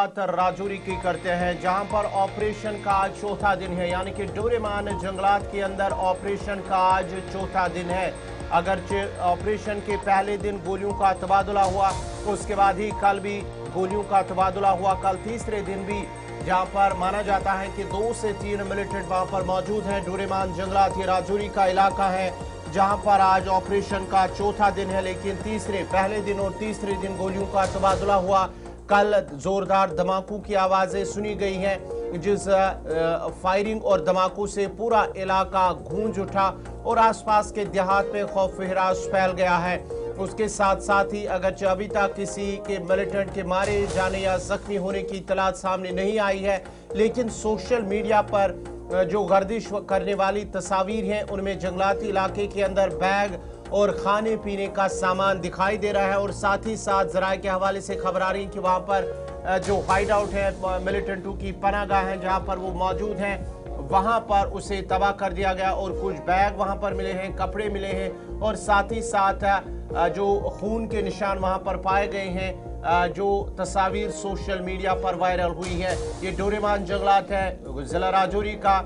शुरुआत राजौरी की करते हैं, जहां पर ऑपरेशन का आज चौथा दिन है, यानी कि डोरेमान जंगलात के अंदर ऑपरेशन का आज चौथा दिन है। अगरचे ऑपरेशन के पहले दिन गोलियों का तबादला हुआ, उसके बाद ही कल भी गोलियों का तबादला हुआ। कल तीसरे दिन भी जहां पर माना जाता है कि 2 से 3 मिलिटेंट वहां पर मौजूद हैं। डोरेमान जंगलात ये राजौरी का इलाका है, जहां पर आज ऑपरेशन का चौथा दिन है, लेकिन पहले दिन और तीसरे दिन गोलियों का तबादला हुआ। कल जोरदार धमाकों की आवाजें सुनी गई हैं, जिस फायरिंग और धमाकों से पूरा इलाका गूंज उठा और आसपास के देहात में खौफ हिरास फैल गया है। उसके साथ साथ ही अगरचे अभी तक किसी के मिलिटेंट के मारे जाने या जख्मी होने की इत्तलात सामने नहीं आई है, लेकिन सोशल मीडिया पर जो गर्दिश करने वाली तस्वीर हैं उनमें जंगलाती इलाके के अंदर बैग और खाने पीने का सामान दिखाई दे रहा है। और साथ ही साथ जराये के हवाले से खबर आ रही है कि वहाँ पर जो हाइड आउट है मिलिटेंटों की पनाहगाह है, जहाँ पर वो मौजूद हैं, वहाँ पर उसे तबाह कर दिया गया और कुछ बैग वहाँ पर मिले हैं, कपड़े मिले हैं और साथ ही साथ जो खून के निशान वहाँ पर पाए गए हैं, जो तस्वीर सोशल मीडिया पर वायरल हुई है। ये डोरेमान जंगलात है जिला राजौरी का,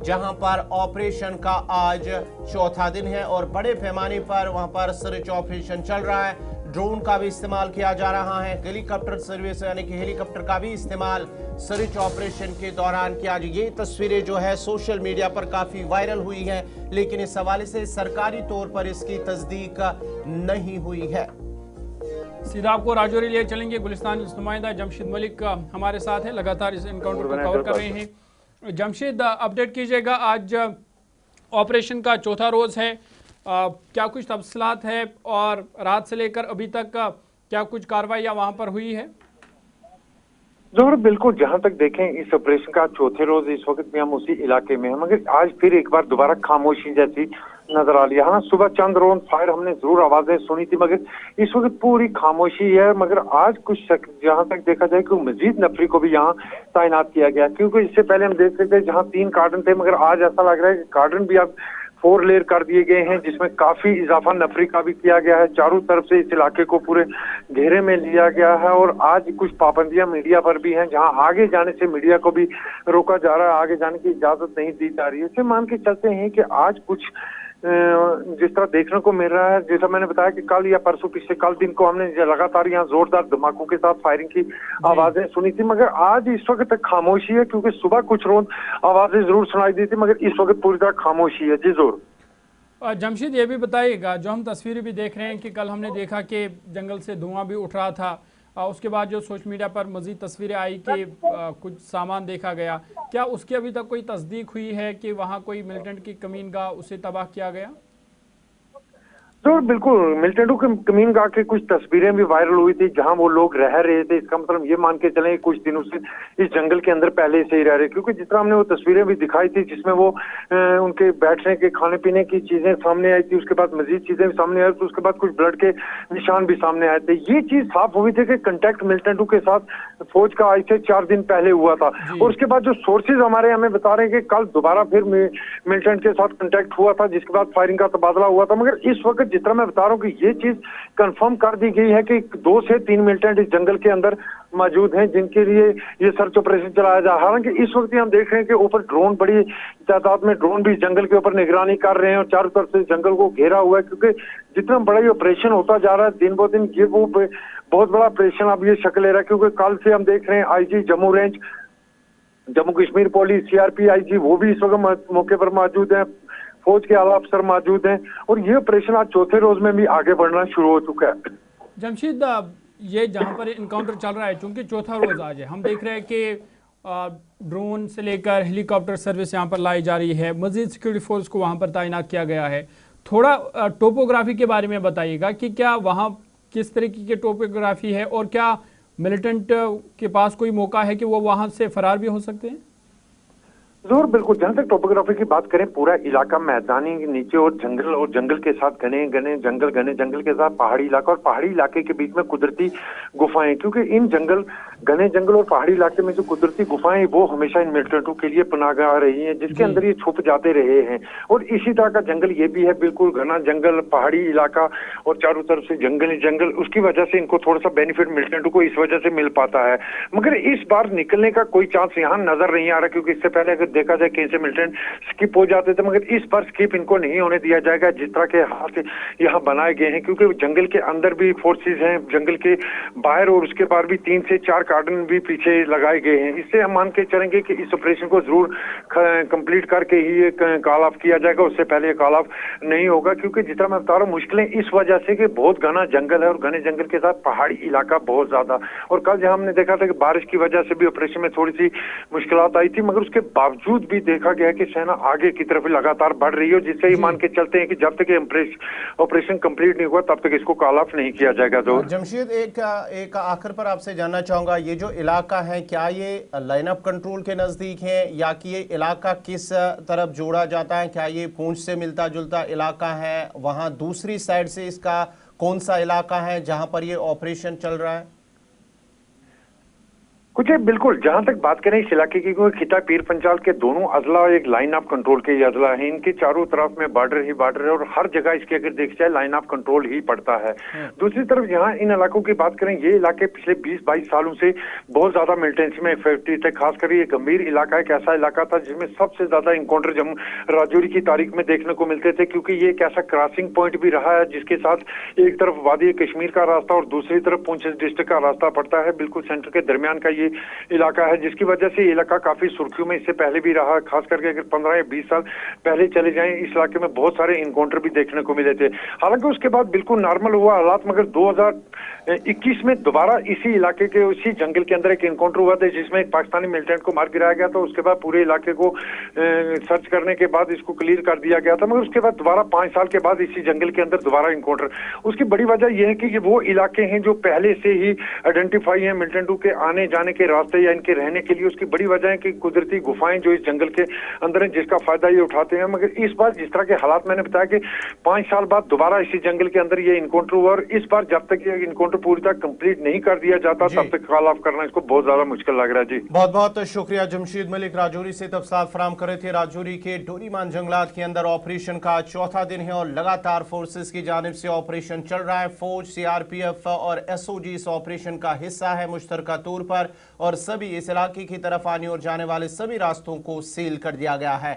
जहां पर ऑपरेशन का आज चौथा दिन है और बड़े पैमाने पर वहां पर सर्च ऑपरेशन चल रहा है। ड्रोन का भी इस्तेमाल किया जा रहा है, हेलीकॉप्टर सर्विस यानी कि हेलीकॉप्टर का भी इस्तेमाल सर्च ऑपरेशन के दौरान किया। ये तस्वीरें जो है सोशल मीडिया पर काफी वायरल हुई हैं, लेकिन इस हवाले से सरकारी तौर पर इसकी तस्दीक नहीं हुई है। सीधा आपको राजौरी लिए चलेंगे। गुलिस्तान नुमाइंदा जमशेद मलिक हमारे साथ हैं, लगातार इस एनकाउंटर को कवर कर रहे हैं। जमशेद, अपडेट कीजिएगा, आज ऑपरेशन का चौथा रोज़ है, क्या कुछ तफसीलात है और रात से लेकर अभी तक क्या कुछ कार्रवाइयाँ वहाँ पर हुई है? जोहर, बिल्कुल, जहां तक देखें इस ऑपरेशन का चौथे रोज इस वक्त भी हम उसी इलाके में हैं, मगर आज फिर एक बार दोबारा खामोशी जैसी नजर आ रही है। हाँ, सुबह चंद राउंड फायर हमने जरूर आवाजें सुनी थी, मगर इस वक्त पूरी खामोशी है। मगर आज कुछ जहां तक देखा जाए कि मजीद नफरी को भी यहाँ तैनात किया गया, क्योंकि इससे पहले हम देख रहे थे जहाँ 3 कार्डन थे, मगर आज ऐसा लग रहा है कि कार्डन भी अब 4 लेयर कर दिए गए हैं, जिसमें काफी इजाफा नफरी का भी किया गया है। चारों तरफ से इस इलाके को पूरे घेरे में लिया गया है और आज कुछ पाबंदियां मीडिया पर भी हैं, जहां आगे जाने से मीडिया को भी रोका जा रहा है, आगे जाने की इजाजत नहीं दी जा रही है। इसे मान के चलते हैं कि आज कुछ जिस तरह देखने को मिल रहा है, जैसा मैंने बताया कि कल या परसों पिछले कल दिन को हमने लगातार यहाँ जोरदार धमाकों के साथ फायरिंग की आवाजें सुनी थी, मगर आज इस वक्त तक खामोशी है, क्योंकि सुबह कुछ रोज आवाजें जरूर सुनाई दी थी, मगर इस वक्त पूरी तरह खामोशी है। जी जोर। जमशेद, ये भी बताइएगा, जो हम तस्वीरें भी देख रहे हैं कि कल हमने देखा कि जंगल से धुआं भी उठ रहा था, उसके बाद जो सोशल मीडिया पर मजीद तस्वीरें आई कि कुछ सामान देखा गया, क्या उसकी अभी तक कोई तस्दीक हुई है कि वहाँ कोई मिलिटेंट की कमीनगाह उसे तबाह किया गया? तो बिल्कुल, मिलिटेंटों के कमीनगाह की कुछ तस्वीरें भी वायरल हुई थी, जहां वो लोग रह रहे थे। इसका मतलब ये मान के चलें कुछ दिनों से इस जंगल के अंदर पहले से ही रह रहे, क्योंकि जिस तरह हमने वो तस्वीरें भी दिखाई थी जिसमें वो उनके बैठने के खाने पीने की चीजें सामने आई थी, उसके बाद मजीद चीजें भी सामने आई, तो उसके बाद कुछ ब्लड के निशान भी सामने आए थे। ये चीज साफ हुई थी कि कंटेक्ट मिलिटेंटों के साथ फौज का आज से 4 दिन पहले हुआ था। और उसके बाद जो सोर्सेज हमारे हमें बता रहे हैं कि कल दोबारा फिर मिलिटेंट के साथ कंटेक्ट हुआ था, जिसके बाद फायरिंग का तबादला हुआ था। मगर इस वक्त जिस तरह मैं बता रहा हूँ कि ये चीज कंफर्म कर दी गई है कि 2 से 3 मिलिटेंट इस जंगल के अंदर मौजूद हैं, जिनके लिए ये सर्च ऑपरेशन चलाया जा। हालांकि इस वक्त हम देख रहे हैं कि ऊपर ड्रोन, बड़ी तादाद में ड्रोन भी जंगल के ऊपर निगरानी कर रहे हैं और चारों तरफ से जंगल को घेरा हुआ है, क्योंकि जितना बड़ा ये ऑपरेशन होता जा रहा है दिन ब दिन, ये वो बहुत बड़ा ऑपरेशन अब ये शक्ल ले रहा है। क्योंकि कल से हम देख रहे हैं IG Jammu range, Jammu Kashmir police, CRP IG, वो भी इस वक्त मौके पर मौजूद है, फौज के आला अफसर मौजूद हैं, और ये ऑपरेशन आज चौथे रोज में भी आगे बढ़ना शुरू हो चुका है। जमशेद, ये जहां पर इनकाउंटर चल रहा है, चूंकि चौथा रोज आज है, हम देख रहे हैं कि ड्रोन से लेकर हेलीकॉप्टर सर्विस यहां पर लाई जा रही है, मजीद सिक्योरिटी फोर्स को वहां पर तैनात किया गया है। थोड़ा टोपोग्राफी के बारे में बताइएगा कि क्या वहां किस तरीके की टोपोग्राफी है और क्या मिलिटेंट के पास कोई मौका है कि वो वहां से फरार भी हो सकते हैं? जोर, बिल्कुल, जहां तक टोपोग्राफी की बात करें, पूरा इलाका मैदानी नीचे और जंगल के साथ घने जंगल के साथ पहाड़ी इलाका और पहाड़ी इलाके के बीच में कुदरती गुफाएं, क्योंकि इन जंगल घने जंगल और पहाड़ी इलाके में जो कुदरती गुफाएं वो हमेशा इन मिलिटेंटों के लिए पनाहगाह रही हैं, जिसके अंदर ये छुप जाते रहे हैं। और इसी तरह का जंगल ये भी है, बिल्कुल घना जंगल, पहाड़ी इलाका और चारों तरफ से जंगल ही जंगल। उसकी वजह से इनको थोड़ा सा बेनिफिट मिलिटेंटों को इस वजह से मिल पाता है। मगर इस बार निकलने का कोई चांस यहाँ नजर नहीं आ रहा, क्योंकि इससे पहले अगर देखा जाए कहीं से मिलिटेंट स्किप हो जाते थे, मगर इस बार स्किप इनको नहीं होने दिया जाएगा जिस तरह के हाथ यहाँ बनाए गए हैं। क्योंकि जंगल के अंदर भी फोर्सेज हैं, जंगल के बाहर और उसके बाहर भी 3 से 4 कार्डन भी पीछे लगाए गए हैं। इससे हम मान के चलेंगे कि इस ऑपरेशन को जरूर कंप्लीट करके ही ये कॉल ऑफ किया जाएगा, उससे पहले कॉल ऑफ नहीं होगा। क्योंकि जितना मैं बता रहा हूँ, मुश्किलें इस वजह से कि बहुत घना जंगल है और घने जंगल के साथ पहाड़ी इलाका बहुत ज्यादा। और कल जहां हमने देखा था कि बारिश की वजह से भी ऑपरेशन में थोड़ी सी मुश्किलात आई थी, मगर उसके बावजूद भी देखा गया कि सेना आगे की तरफ लगातार बढ़ रही है, जिससे ही मान के चलते हैं कि जब तक ऑपरेशन कंप्लीट नहीं हुआ तब तक इसको कॉल ऑफ नहीं किया जाएगा। जमशेद, एक आखिर पर आपसे जानना चाहूंगा, ये जो इलाका है क्या ये लाइन ऑफ कंट्रोल के नजदीक है, या कि ये इलाका किस तरफ जोड़ा जाता है? क्या ये पूंछ से मिलता जुलता इलाका है? वहां दूसरी साइड से इसका कौन सा इलाका है जहां पर ये ऑपरेशन चल रहा है? कुछ है, बिल्कुल। जहां तक बात करें इस इलाके की, क्योंकि खिता पीर पंचाल के दोनों अजला एक लाइन ऑफ कंट्रोल के अजला है, इनके चारों तरफ में बॉर्डर ही बॉर्डर है और हर जगह इसके अगर देखा जाए लाइन ऑफ कंट्रोल ही पड़ता है। दूसरी तरफ यहाँ इन इलाकों की बात करें, ये इलाके पिछले 20-22 सालों से बहुत ज्यादा मिलिटेंसी में इफेक्टिव थे। खासकर ये गंभीर इलाका एक ऐसा इलाका था जिसमें सबसे ज्यादा इनकाउंटर जम्मू राजौरी की तारीख में देखने को मिलते थे, क्योंकि ये एक ऐसा क्रॉसिंग पॉइंट भी रहा है जिसके साथ एक तरफ वादी कश्मीर का रास्ता और दूसरी तरफ पुंछ डिस्ट्रिक्ट का रास्ता पड़ता है। बिल्कुल सेंटर के दरमियान का ये इलाका है, जिसकी वजह से ये इलाका काफी सुर्खियों में इससे पहले भी रहा। खास करके अगर 15 या 20 साल पहले चले जाएं, इस इलाके में बहुत सारे इनकाउंटर भी देखने को मिले थे। हालांकि उसके बाद बिल्कुल नॉर्मल हुआ हालात, मगर 2021 में दोबारा इसी इलाके के उसी जंगल के अंदर एक इनकाउंटर हुआ था जिसमें एक पाकिस्तानी मिलिटेंट को मार गिराया गया था। उसके बाद पूरे इलाके को सर्च करने के बाद इसको क्लियर कर दिया गया था, मगर उसके बाद दोबारा 5 साल के बाद इसी जंगल के अंदर दोबारा इनकाउंटर। उसकी बड़ी वजह यह है कि ये वो इलाके हैं जो पहले से ही आइडेंटिफाई है मिलिटेंटों के आने जाने के रास्ते या इनके रहने के लिए। उसकी बड़ी वजह है कि कुदरती गुफाएं जो इस जंगल के अंदर हैं, जिसका फायदा ये उठाते हैं। मगर इस बार जिस तरह के हालात मैंने बताया कि 5 साल बाद दोबारा इसी जंगल के अंदर ये इनकाउंटर हुआ, और इस बार जब तक ये इनकाउंटर पूरी तरह कंप्लीट नहीं कर दिया जाता तब तक कॉल ऑफ करना इसको बहुत ज्यादा मुश्किल लग रहा है। जी बहुत बहुत शुक्रिया जमशेद मलिक, राजौरी से तफसीलात फराहम कर रहे थे। राजौरी के डोरीमान जंगलात के अंदर ऑपरेशन का चौथा दिन है और लगातार फोर्सेस की जानिब से ऑपरेशन चल रहा है। फौज, CRPF और SOG इस ऑपरेशन का हिस्सा है मुश्तरका तौर पर, और सभी इस इलाके की तरफ आने और जाने वाले सभी रास्तों को सील कर दिया गया है।